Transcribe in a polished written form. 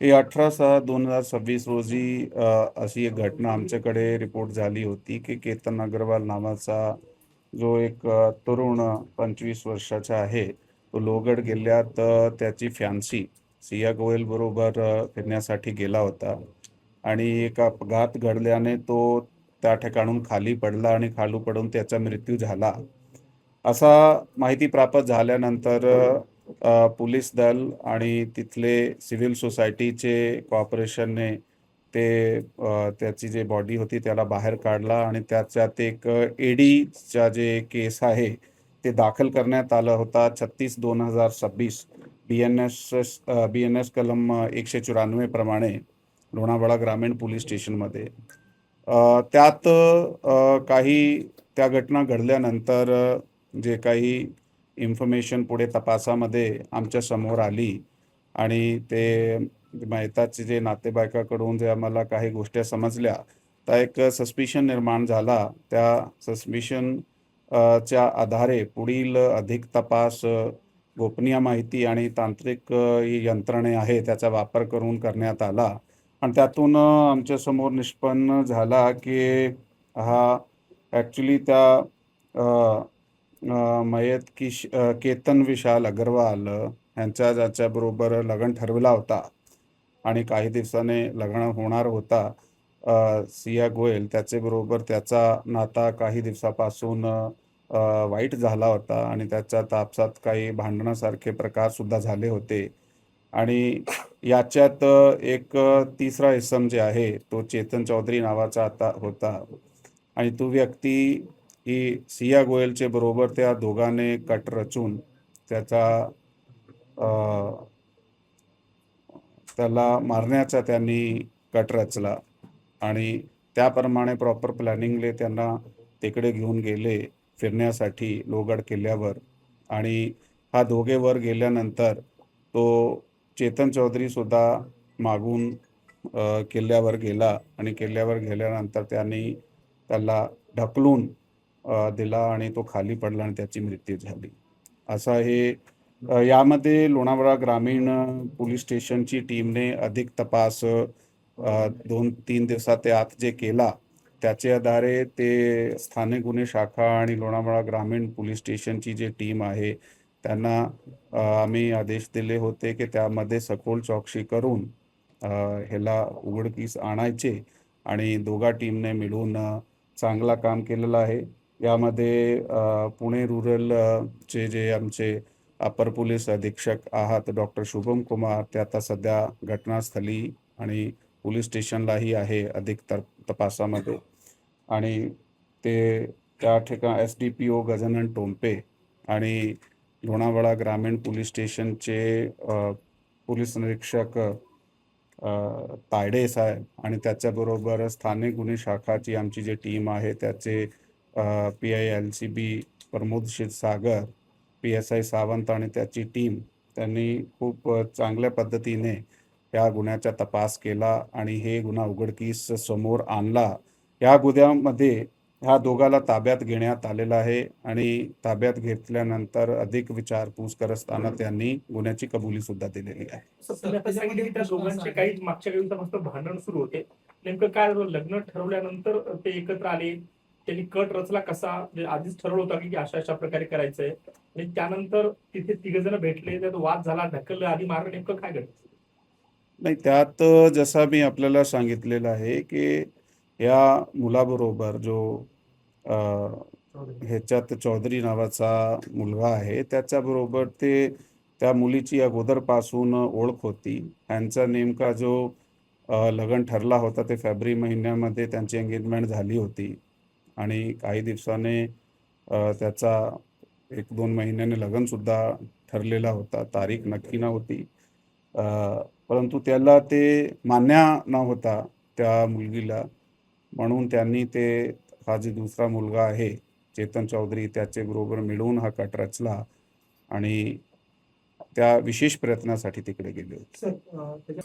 हे 18/6/2026 रोजी अशी एक घटना आमच्याकडे रिपोर्ट झाली होती की केतन अग्रवाल नावाचा जो एक तरुण 25 वर्षाचा आहे, तो लोहगड किल्ल्यात त्याची फॅन्सी सिया गोयल बरोबर फिरण्यासाठी गेला होता आणि एक अपघात घडल्याने तो त्या ठिकाणून खाली पडला आणि खाली पडून त्याचा मृत्यू झाला. असा माहिती प्राप्त झाल्यानंतर पोलीस दल आणि तिथले सिव्हिल सोसायटीचे कॉर्पोरेशनने त्याची जे बॉडी होती त्याला बाहेर काढला आणि त्याच्यात एक एडीचा जे केस आहे ते दाखल करण्यात आला होता 36/2026 BNS कलम 194 प्रमाणे लोणावळा ग्रामीण पोलीस स्टेशनमध्ये. त्यात काही त्या घटना घडल्यानंतर जे काही इन्फॉर्मेशन पुढे तपासामध्ये आमच्या समोर आली आणि ते मेहताचे जे नातेवाईकाकडून जे आम्हाला काही गोष्टी समजल्या, तर एक सस्पिशन निर्माण झाला. त्या सस्पिशन च्या आधारे पुढील अधिक तपास गोपनीय माहिती आणि तांत्रिक यंत्रणे आहे त्याचा वापर करून करण्यात आला आणि त्यातून आमच्यासमोर निष्पन्न झाला की हा ॲक्च्युली त्या मयत केतन विशाल अग्रवाल ज्याच्याबरोबर लग्न ठरवला होता आणि काही दिवसाने लग्न होणार होता सिया गोयल त्याच्याबरोबर त्याचा नाता काही दिवसापासून वाईट झाला होता आणि त्याच्यात आपसात काही भांडणासारखे प्रकार सुद्धा झाले होते आणि याच्यात एक तिसरा इसम जे आहे तो चेतन चौधरी नावाचा आता होता आणि तो व्यक्ती ही सिया गोयलचे बरोबर त्या दोघांनी कट रचून त्याचा त्याला मारण्याचा त्यांनी कट रचला आणि त्याप्रमाणे प्रॉपर प्लॅनिंगले त्यांना तिकडे घेऊन गेले फिरण्यासाठी लोहगड किल्ल्यावर आणि हा दोघे वर गेल्यानंतर तो चेतन चौधरी सुद्धा मागून किल्ल्यावर गेला आणि किल्ल्यावर गेल्यानंतर त्यांनी त्याला ढकलून दिला आणि तो खाली पडला आणि त्याची मृत्यू झाली. असा हे यामध्ये लोणावळा ग्रामीण पोलीस स्टेशनची टीमने अधिक तपास 2-3 दिवसात आत जे केला त्याचे आधारे ते स्थानिक गुन्हे शाखा आणि लोणावळा ग्रामीण पोलीस स्टेशनची जी टीम आहे त्यांना आम्ही आदेश दिले होते की त्यामध्ये सखोल चौकशी करून ह्याला उघडकीस आणायचे आणि दोघा टीमने मिळून चांगला काम केलेलं आहे. यामध्ये पुणे रूरल चे जे आमचे अपर पोलीस अधीक्षक आहात डॉक्टर शुभम कुमार ते आता सध्या घटनास्थळी आणि पोलीस स्टेशनलाही आहे अधिक तपासामध्ये आणि ते त्या ठिकाणी SDPO गजानन टोंपे आणि लोणावळा ग्रामीण पोलीस स्टेशनचे पोलीस निरीक्षक तायडे साहेब आणि त्याच्याबरोबर स्थानिक गुन्हे शाखाची आमची जी टीम आहे त्याचे PI LCB Pramod Kshirsagar, PSI Sawant आणि त्याची टीम त्यांनी खूप चांगल्या पद्धतीने या गुन्ह्याचा तपास केला आणि हे गुन्हा उघडकीस समोर आणला. या गुन्ह्यामध्ये ह्या दोघाला ताब्यात घेण्यात आलेला आहे आणि ताब्यात घेतल्यानंतर अधिक विचारपूस करत असताना त्यांनी गुन्ह्याची कबुली सुद्धा दिलेली आहे. त्या दोघांचे काही मागच्या काही दिवसापासून भांडण सुरू होते. नेमकं काय लग्न ठरवल्यानंतर ते एकत्र आले, त्यांनी कट रचला कसा, आधीच ठरवलं होतं की अशा प्रकारे करायचंय आणि त्यानंतर तिथे तिघ जण भेटले, त्यात वाद झाला, ढकललं, आधी मारलं, नेमकं काय घडलं? नाही, त्यात जसं मी आपल्याला सांगितलेलं आहे की या मुलाबरोबर जो ह्याच्यात चौधरी नावाचा मुलगा आहे त्याच्याबरोबर त्या मुलीची अगोदरपासून ओळख होती. यांचा नेमका जो लग्न ठरला होता ते फेब्रुवारी महिन्यामध्ये त्यांची एंगेजमेंट झाली होती आणि काही दिवसाने त्याचा 1-2 महिन्याने लग्नसुद्धा ठरलेला होता. तारीख नक्की नव्हती परंतु त्याला ते मान्य नव्हता त्या मुलगीला, म्हणून त्यांनी हा जो दुसरा मुलगा आहे चेतन चौधरी त्याच्याबरोबर मिळून हा कट रचला आणि त्या विशेष प्रयत्नासाठी तिकडे गेले होते.